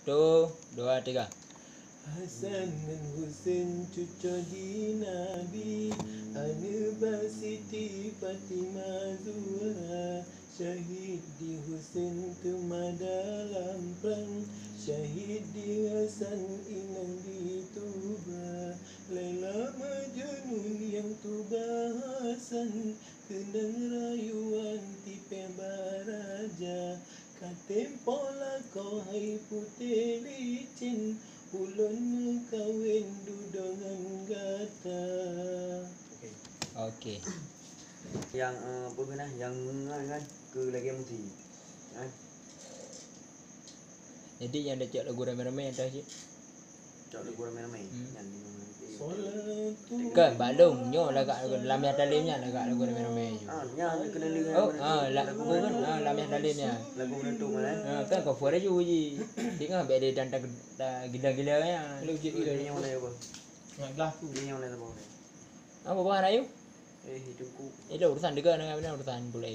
1, 2, 3. Hasan dan Husain cucu di Nabi, Anba Siti Fatimah Zuhra, syahid di Husain kemah dalam perang, syahid di Hasan inang di Tuba, Laila Majnun yang Tuba Hasan, kenang rayuan tipe baraja, katem pola kau hai putih licin, ulun kawin dudongan gata. Okey. Yang apa kan yang kan ke lagi mesti. Kan? Jadi yang dah cak lagu ramai-ramai yang dah cik. Cak lagu ramai-ramai. Yang di Solatu Kan balung nyo lagak lagu Lamiah Dalimnya lagak lagu ramai-ramai je. yang kena lihat Oh, lagu kan Lamiah Dalimnya. lagu menutup kan. Kan kau fuara ju ji. Tengok be dia dan gila-gila ya. lojek Ini gila. yang mana apa? Nak gelaku. Ini yang mana apa? Apa bukan ayu? Hidupku. Itu urusan juga dengan urusan boleh.